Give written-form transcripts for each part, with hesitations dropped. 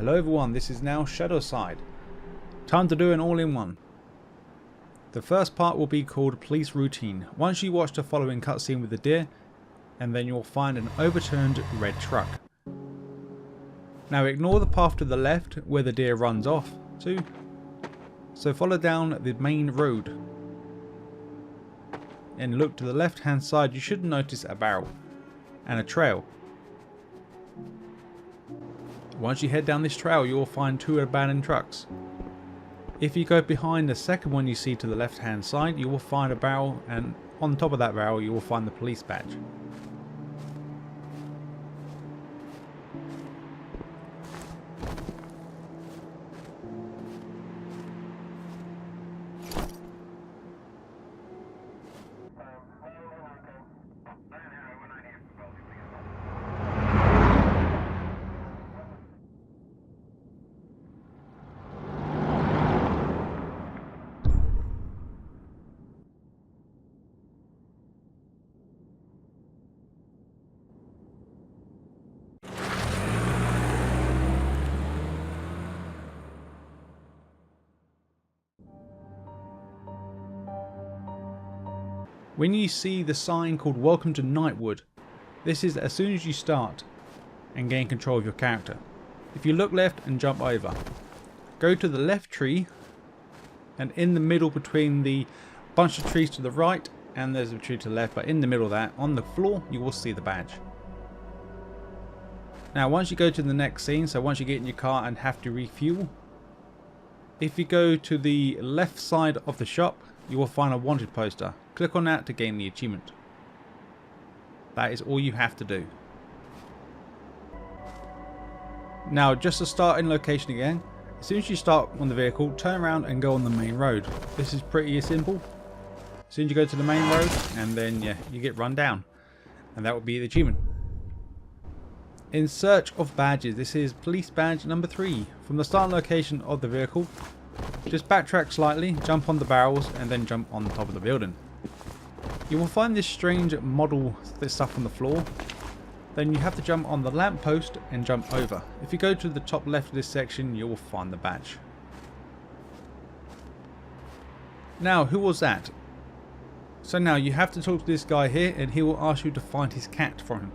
Hello everyone, this is now Shadowside. Time to do an all-in-one. The first part will be called Police Routine. Once you watch the following cutscene with the deer, and then you'll find an overturned red truck. Now ignore the path to the left where the deer runs off to, so follow down the main road. And look to the left hand side, you should notice a barrel and a trail. Once you head down this trail, you will find two abandoned trucks. If you go behind the second one you see to the left hand side, you will find a barrel, and on top of that barrel you will find the police badge. When you see the sign called Welcome to Nightwood, this is as soon as you start and gain control of your character. If you look left and jump over, go to the left tree, and in the middle between the bunch of trees to the right and there's a tree to the left, but in the middle of that, on the floor, you will see the badge. Now once you go to the next scene, so once you get in your car and have to refuel, if you go to the left side of the shop, you will find a wanted poster. Click on that to gain the achievement. That is all you have to do. Now just to start in location again, as soon as you start on the vehicle, turn around and go on the main road. This is pretty simple. As soon as you go to the main road, and then you get run down. And that will be the achievement. In search of badges, this is police badge number 3. From the starting location of the vehicle, just backtrack slightly, jump on the barrels, and then jump on the top of the building. You will find this strange model stuff on the floor. Then you have to jump on the lamp post and jump over. If you go to the top left of this section, you will find the badge. Now, who was that? So now you have to talk to this guy here, and he will ask you to find his cat for him.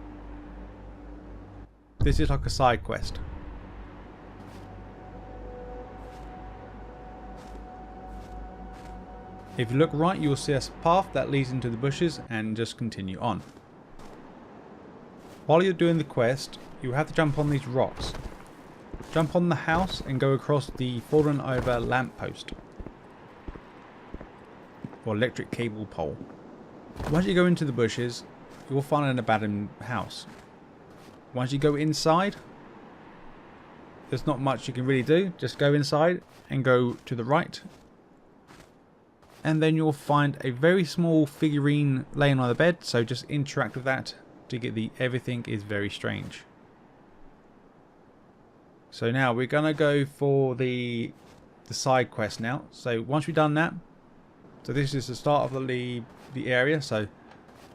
This is like a side quest. If you look right, you will see a path that leads into the bushes, and just continue on. While you're doing the quest, you have to jump on these rocks. Jump on the house and go across the fallen over lamp post or electric cable pole. Once you go into the bushes, you will find an abandoned house. Once you go inside, there's not much you can really do. Just go inside and go to the right. And then you'll find a very small figurine laying on the bed, so just interact with that to get the everything is very strange. So now we're gonna go for the side quest now. So once we've done that, so this is the start of the area, so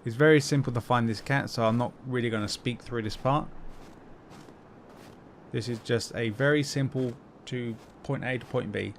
it's very simple to find this cat, so I'm not really going to speak through this part. This is just a very simple to point A to point B.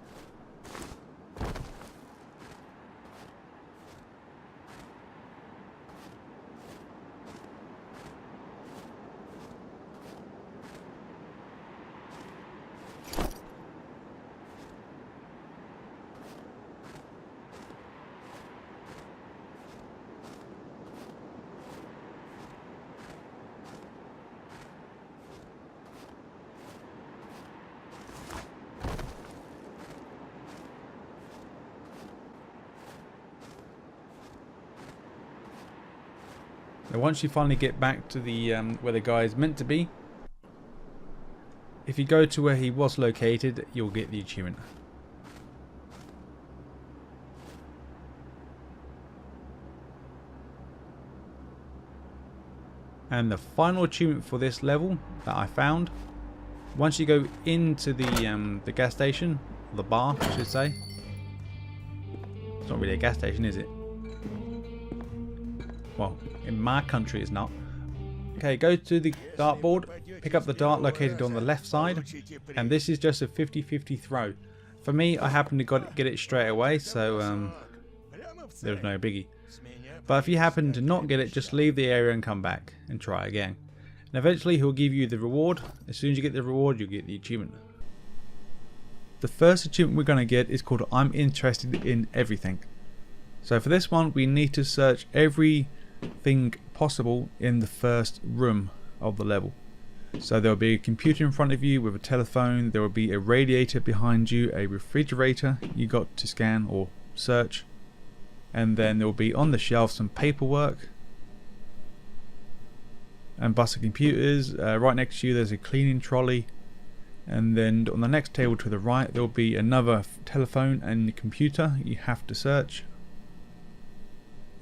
Now once you finally get back to the where the guy is meant to be, if you go to where he was located, you'll get the achievement. And the final achievement for this level that I found, once you go into the gas station, or the bar I should say. It's not really a gas station, is it? Well, in my country it's not. Okay, go to the dartboard, pick up the dart located on the left side, and this is just a 50-50 throw. For me, I happen to get it straight away, so there's no biggie. But if you happen to not get it, just leave the area and come back and try again. And eventually he'll give you the reward. As soon as you get the reward, you'll get the achievement. The first achievement we're going to get is called I'm Interested in Everything. So for this one, we need to search everything possible in the first room of the level. So there will be a computer in front of you with a telephone, there will be a radiator behind you, a refrigerator you got to scan or search, and then there will be on the shelf some paperwork and bus of computers. Right next to you there's a cleaning trolley, and then on the next table to the right there will be another telephone and a computer you have to search.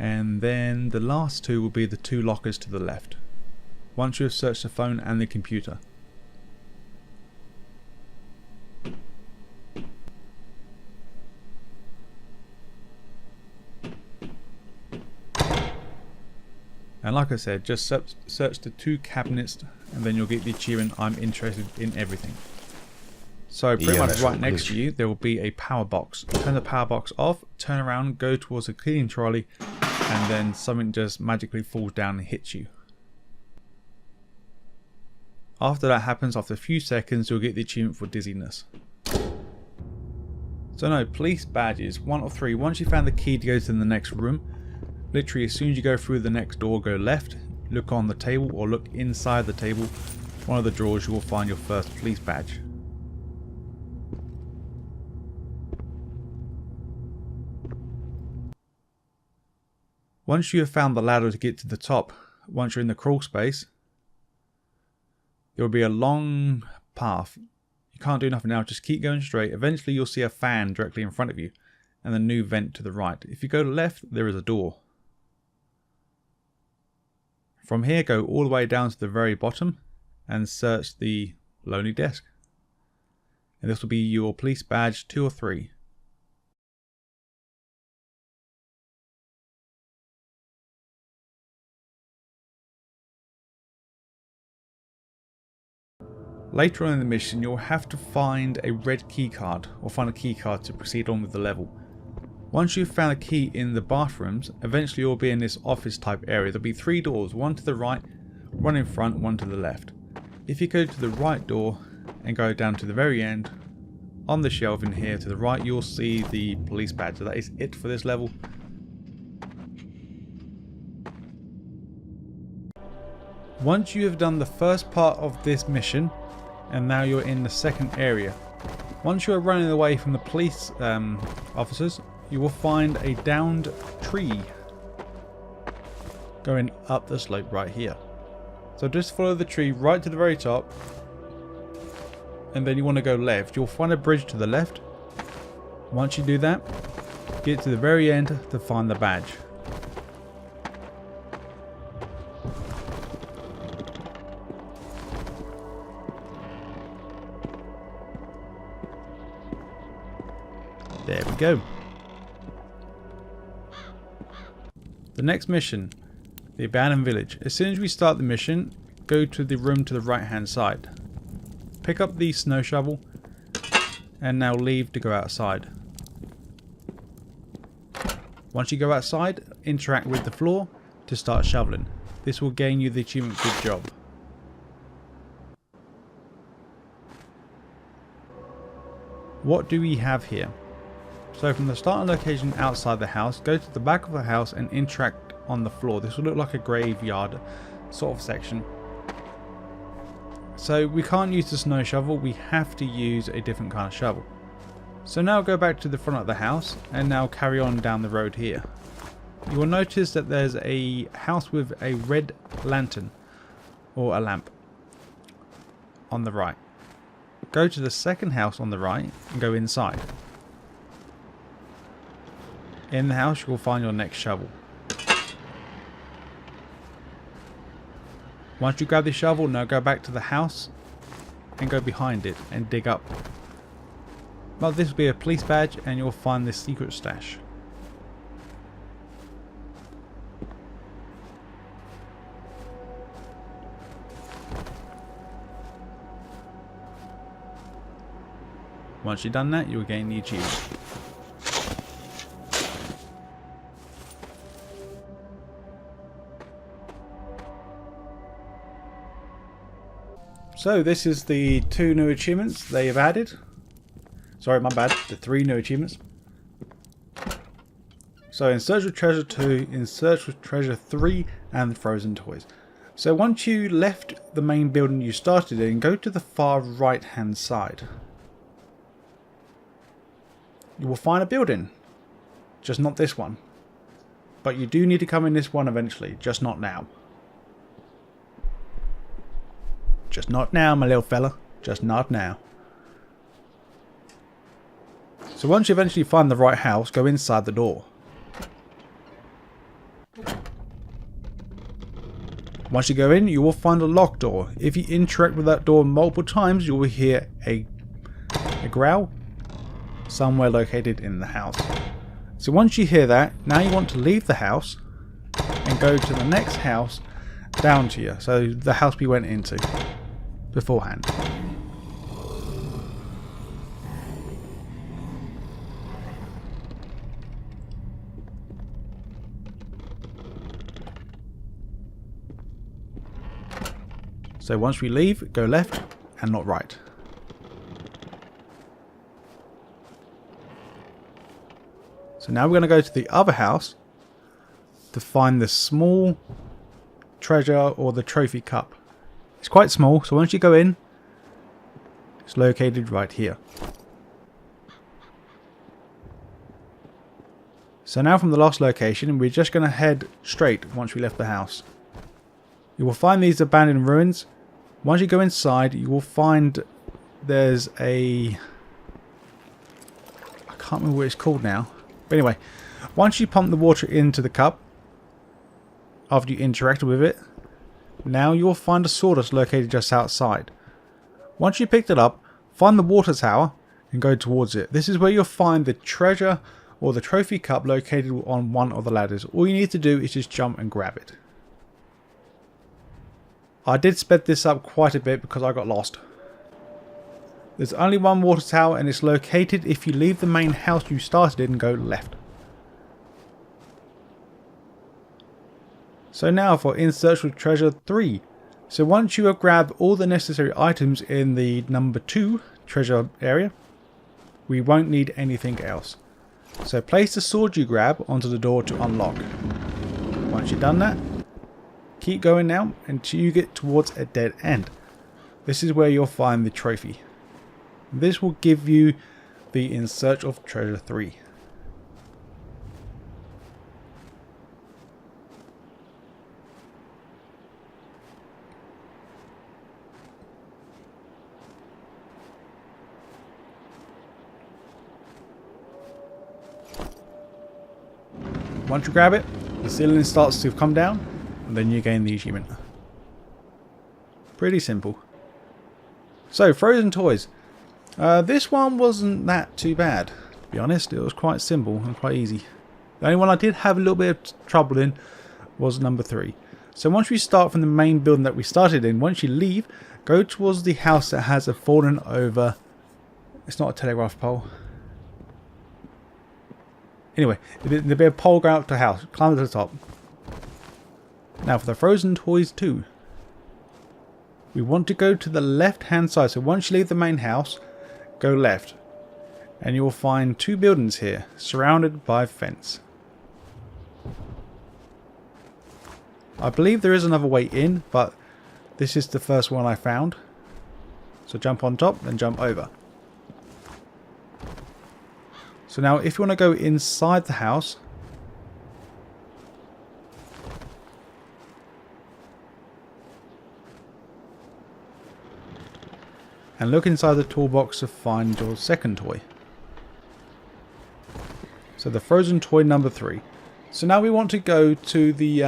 And then the last two will be the two lockers to the left, once you have searched the phone and the computer. And like I said, just search the two cabinets and then you'll get the achievement I'm Interested in Everything. So pretty much right next to you there will be a power box. Turn the power box off, turn around, go towards the cleaning trolley, and then something just magically falls down and hits you. After that happens, after a few seconds, you'll get the achievement for Dizziness. So no, police badges, 1 of 3. Once you found the key to go to the next room, literally as soon as you go through the next door, go left, look on the table or look inside the table, one of the drawers, you will find your first police badge. Once you have found the ladder to get to the top, once you're in the crawl space, there will be a long path. You can't do nothing now, just keep going straight. Eventually you'll see a fan directly in front of you and a new vent to the right. If you go to the left, there is a door. From here, go all the way down to the very bottom and search the lonely desk. And this will be your police badge 2 or 3. Later on in the mission, you'll have to find a red key card or find a key card to proceed on with the level. Once you've found a key in the bathrooms, eventually you'll be in this office type area. There'll be 3 doors, one to the right, one in front, one to the left. If you go to the right door and go down to the very end, on the shelf in here to the right, you'll see the police badge. So that is it for this level. Once you have done the first part of this mission, and now you're in the second area. Once you are running away from the police officers, you will find a downed tree going up the slope right here. So just follow the tree right to the very top, and then you want to go left. You'll find a bridge to the left. Once you do that, get to the very end to find the badge. There we go. The next mission, the abandoned village. As soon as we start the mission, go to the room to the right hand side. Pick up the snow shovel and now leave to go outside. Once you go outside, interact with the floor to start shoveling. This will gain you the achievement Good Job. What do we have here? So from the starting location outside the house, go to the back of the house and interact on the floor. This will look like a graveyard sort of section. So we can't use the snow shovel, we have to use a different kind of shovel. So now go back to the front of the house and now carry on down the road here. You will notice that there's a house with a red lantern or a lamp on the right. Go to the second house on the right and go inside. In the house, you will find your next shovel. Once you grab the shovel, now go back to the house and go behind it and dig up. Well, this will be a police badge and you'll find this secret stash. Once you've done that, you'll gain the achievement. So this is the 2 new achievements they have added. Sorry, my bad. The 3 new achievements. So in Search for Treasure 2, in Search for Treasure 3, and Frozen Toys. So once you left the main building you started in, go to the far right hand side. You will find a building. Just not this one. But you do need to come in this one eventually, just not now. Just not now, my little fella. Just not now. So once you eventually find the right house, go inside the door. Once you go in, you will find a locked door. If you interact with that door multiple times, you will hear a growl somewhere located in the house. So once you hear that, now you want to leave the house and go to the next house down to you. So the house we went into beforehand. So once we leave, go left and not right. So now we're going to go to the other house to find the small treasure or the trophy cup. It's quite small, so once you go in, it's located right here. So now from the last location, we're just going to head straight once we left the house. You will find these abandoned ruins. Once you go inside, you will find there's a... I can't remember what it's called now. But anyway, once you pump the water into the cup, after you interact with it, now you'll find a sawdust located just outside. Once you picked it up, find the water tower and go towards it. This is where you'll find the treasure or the trophy cup located on one of the ladders. All you need to do is just jump and grab it. I did sped this up quite a bit because I got lost. There's only one water tower and it's located if you leave the main house you started in and go left. So now for In Search for Treasure 3. So once you have grabbed all the necessary items in the number 2 treasure area, we won't need anything else. So place the sword you grab onto the door to unlock. Once you've done that, keep going now until you get towards a dead end. This is where you'll find the trophy. This will give you the In Search of Treasure 3. Once you grab it, the ceiling starts to come down and then you gain the achievement. Pretty simple. So, Frozen Toys. This one wasn't that too bad, to be honest. It was quite simple and quite easy. The only one I did have a little bit of trouble in was number 3. So once we start from the main building that we started in, once you leave, go towards the house that has a fallen over... It's not a telegraph pole. Anyway, there'll be a pole going up to the house. Climb to the top. Now for the Frozen Toys 2. We want to go to the left hand side. So once you leave the main house, go left. And you will find 2 buildings here, surrounded by fence. I believe there is another way in, but this is the first one I found. So jump on top, then jump over. So now if you want to go inside the house, and look inside the toolbox to find your second toy. So the Frozen Toy number 3. So now we want to go to the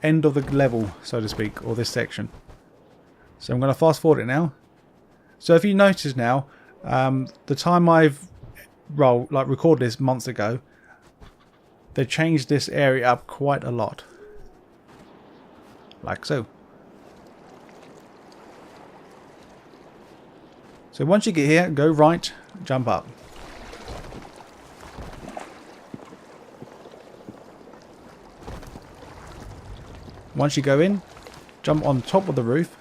end of the level, so to speak, or this section. So I'm going to fast forward it now. So if you notice now, the time I've recorded this months ago, they changed this area up quite a lot. Like so. So once you get here, go right, jump up. Once you go in, jump on top of the roof.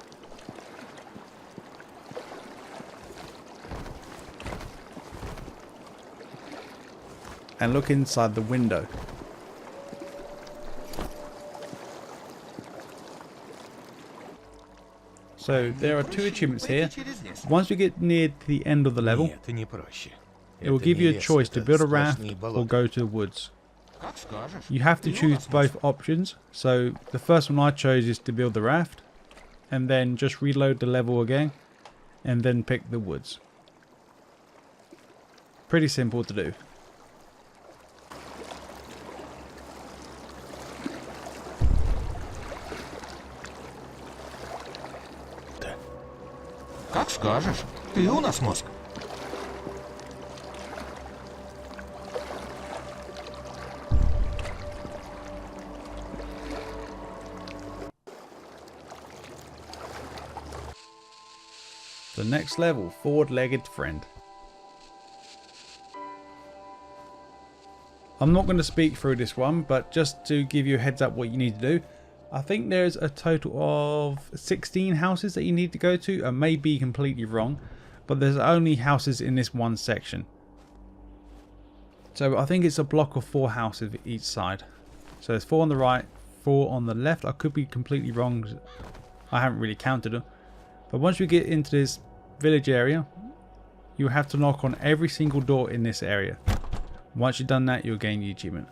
And look inside the window. So there are 2 achievements here. Once we get near to the end of the level, it will give you a choice to build a raft or go to the woods. You have to choose both options. So the first one I chose is to build the raft, and then just reload the level again, and then pick the woods. Pretty simple to do. Как скажешь. Ты у нас мозг. The next level, forward-legged friend. I'm not going to speak through this one, but just to give you a heads up what you need to do. I think there's a total of 16 houses that you need to go to. I may be completely wrong, but there's only houses in this one section. So I think it's a block of 4 houses each side. So there's 4 on the right, 4 on the left. I could be completely wrong. I haven't really counted them. But once we get into this village area, you have to knock on every single door in this area. Once you've done that, you'll gain the achievement.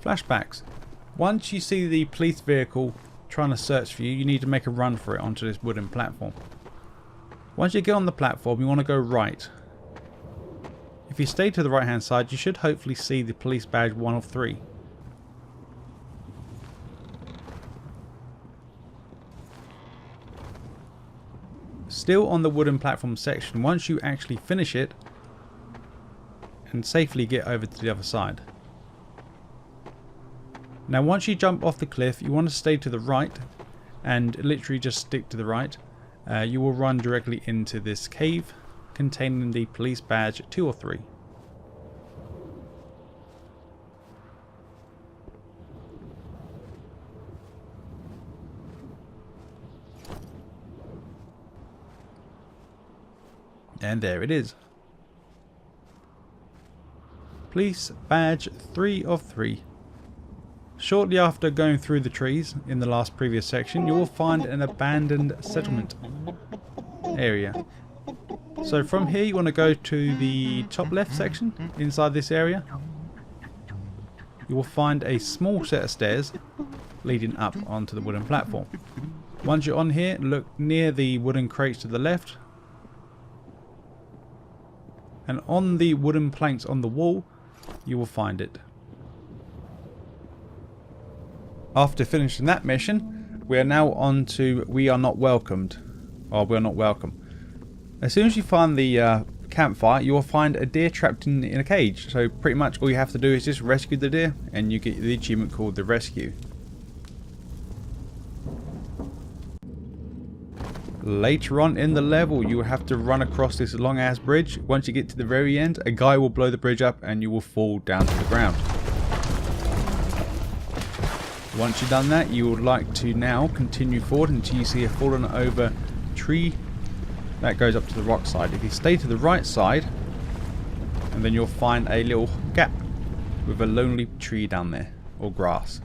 Flashbacks. Once you see the police vehicle trying to search for you, you need to make a run for it onto this wooden platform. Once you get on the platform, you want to go right. If you stay to the right hand side, you should hopefully see the police badge 1 of 3. Still on the wooden platform section, once you actually finish it and safely get over to the other side. Now once you jump off the cliff, you want to stay to the right and literally just stick to the right. You will run directly into this cave containing the police badge 2 or 3. And there it is. Police badge 3 of 3. Shortly after going through the trees in the last previous section, you will find an abandoned settlement area. So from here you want to go to the top left section inside this area. You will find a small set of stairs leading up onto the wooden platform. Once you're on here, look near the wooden crates to the left. And on the wooden planks on the wall, you will find it. After finishing that mission, we are now on to We Are Not Welcomed. Or We Are Not Welcome. As soon as you find the campfire, you will find a deer trapped in a cage. So pretty much all you have to do is just rescue the deer and you get the achievement called the rescue. Later on in the level, you will have to run across this long ass bridge. Once you get to the very end, a guy will blow the bridge up and you will fall down to the ground. Once you've done that, you would like to now continue forward until you see a fallen over tree that goes up to the rock side. If you stay to the right side, and then you'll find a little gap with a lonely tree down there, or grass.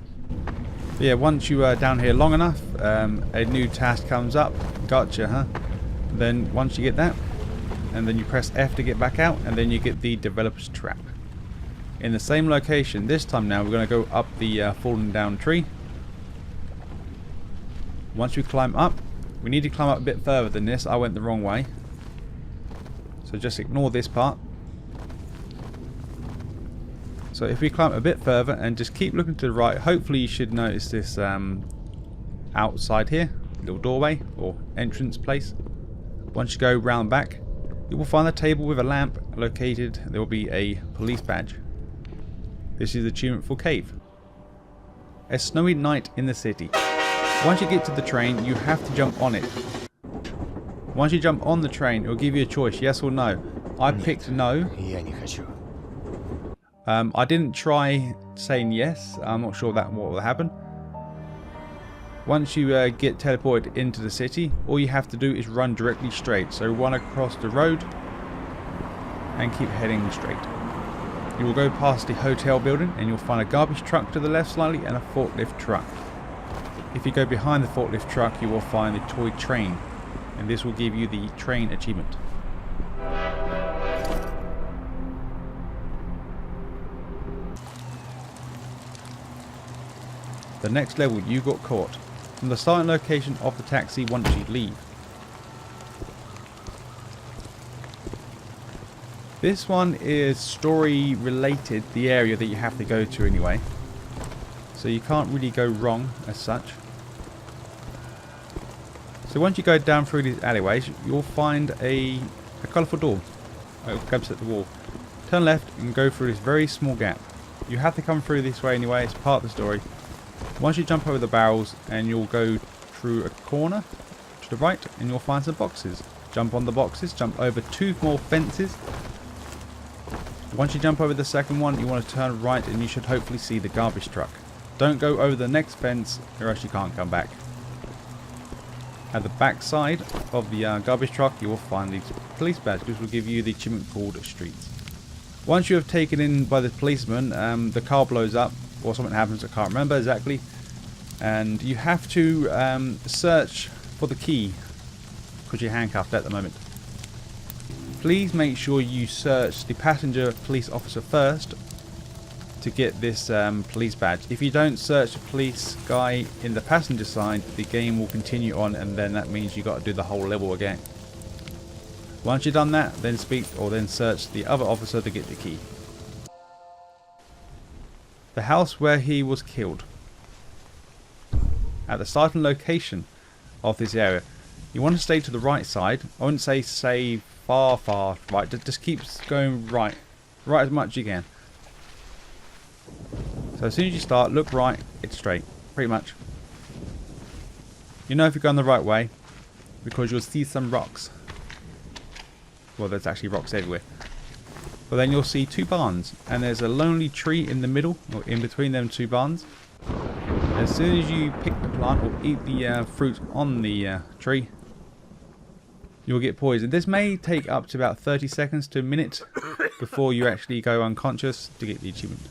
But yeah, once you are down here long enough, a new task comes up. Gotcha, huh? Then once you get that, and then you press F to get back out, and then you get the developer's trap. In the same location, this time now we're going to go up the fallen down tree. Once we climb up, we need to climb up a bit further than this. I went the wrong way. So just ignore this part. So if we climb a bit further and just keep looking to the right, hopefully you should notice this outside here, little doorway or entrance place. Once you go round back, you will find a table with a lamp located. There will be a police badge. This is the achievement for cave. A snowy night in the city. Once you get to the train, you have to jump on it. Once you jump on the train, it will give you a choice, yes or no. I picked no. I didn't try saying yes. I'm not sure what will happen. Once you get teleported into the city, all you have to do is run directly straight. So run across the road and keep heading straight. You will go past the hotel building and you'll find a garbage truck to the left slightly and a forklift truck. If you go behind the forklift truck, you will find the toy train, and this will give you the train achievement. The next level, you got caught. From the starting location of the taxi once you leave. This one is story related, the area that you have to go to anyway. So you can't really go wrong as such. So once you go down through these alleyways, you'll find a colourful door. It comes at the wall. Turn left and go through this very small gap. You have to come through this way anyway, it's part of the story. Once you jump over the barrels and you'll go through a corner to the right and you'll find some boxes. Jump on the boxes, jump over 2 more fences. Once you jump over the second one, you want to turn right and you should hopefully see the garbage truck. Don't go over the next fence or else you can't come back. At the back side of the garbage truck, you will find the police badge, which will give you the achievement called Streets. Once you have taken in by the policeman, the car blows up or something happens, I can't remember exactly. And you have to search for the key because you're handcuffed at the moment. Please make sure you search the passenger police officer first to get this police badge. If you don't search the police guy in the passenger side, the game will continue on, and then that means you got to do the whole level again. Once you've done that, then speak or then search the other officer to get the key. The house where he was killed. At the starting location of this area, you want to stay to the right side. I wouldn't say far right, just keep going right as much as you can. So as soon as you start, look right, it's straight, pretty much. You know if you're going the right way because you'll see some rocks. Well, there's actually rocks everywhere. But then you'll see 2 barns, and there's a lonely tree in the middle, or in between them 2 barns. As soon as you pick the plant or eat the fruit on the tree, you'll get poisoned. This may take up to about 30 seconds to a minute before you actually go unconscious to get the achievement.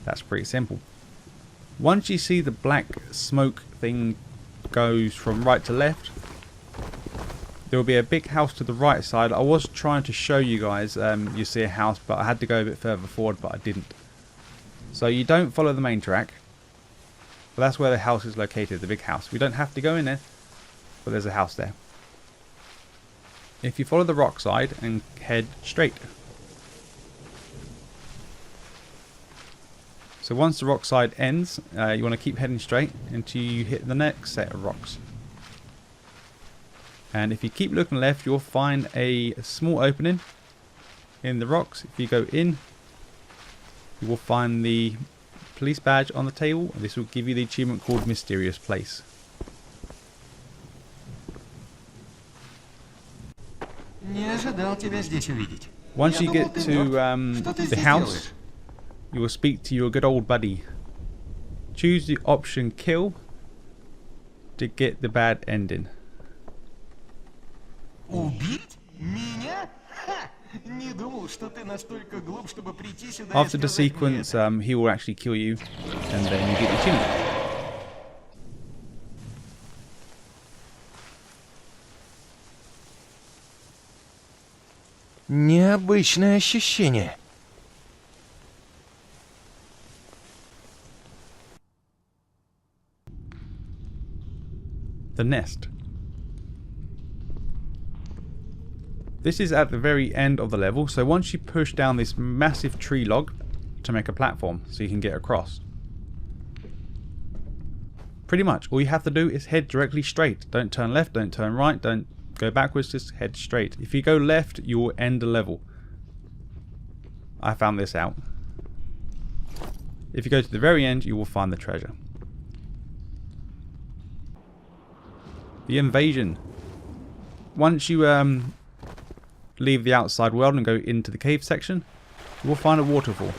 That's pretty simple. Once you see the black smoke thing goes from right to left, there will be a big house to the right side. I was trying to show you guys, you see a house, but I had to go a bit further forward, but I didn't. So you don't follow the main track, but that's where the house is located, the big house. We don't have to go in there, but there's a house there. If you follow the rock side and head straight. So once the rock side ends, you want to keep heading straight until you hit the next set of rocks. And if you keep looking left, you'll find a small opening in the rocks. If you go in, you will find the police badge on the table. This will give you the achievement called Mysterious Place. Не ожидал тебя здесь увидеть. Once Я you думал, get ты to мертв. Что ты the здесь house, делаешь? you will speak to your good old buddy. Choose the option kill to get the bad ending. Убить? Меня? Ха! Не думал, что ты настолько глуп, чтобы прийти сюда After и the сказать мне sequence, это. he will actually kill you, and then you get the achievement. Необычное ощущение. The nest. This is at the very end of the level, so once you push down this massive tree log to make a platform so you can get across. Pretty much all you have to do is head directly straight. Don't turn left, don't turn right, don't go backwards, just head straight. If you go left, you will end the level. I found this out. If you go to the very end, you will find the treasure. The invasion. Once you leave the outside world and go into the cave section, you will find a waterfall.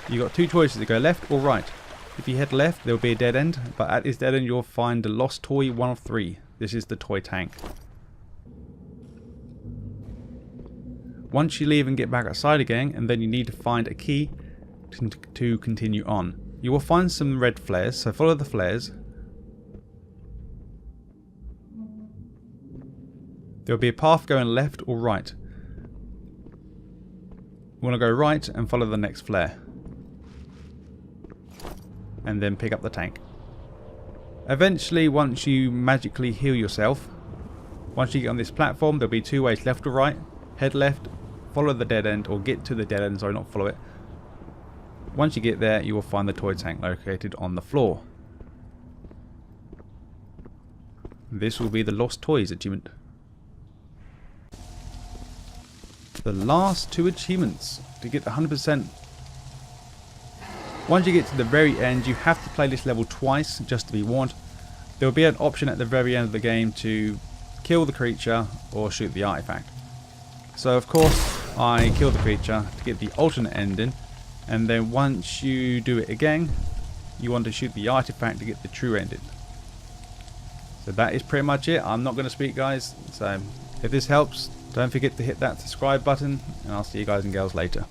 You've got two choices to go left or right. If you head left, there will be a dead end, but at this dead end you'll find the lost toy 1 of 3. This is the toy tank. Once you leave and get back outside again, and then you need to find a key to continue on. You will find some red flares, so follow the flares. There will be a path going left or right. You want to go right and follow the next flare. And then pick up the tank. Eventually, once you magically heal yourself, once you get on this platform, there'll be 2 ways, left or right. Head left, follow the dead end, or get to the dead end, sorry, not follow it. Once you get there, you will find the toy tank located on the floor. This will be the Lost Toys achievement. The last 2 achievements to get the 100%. Once you get to the very end, you have to play this level twice, just to be warned. There will be an option at the very end of the game to kill the creature or shoot the artifact. So of course I kill the creature to get the alternate ending, and then once you do it again, you want to shoot the artifact to get the true ending. So that is pretty much it. I'm not going to speak, guys, so if this helps, don't forget to hit that subscribe button, and I'll see you guys and girls later.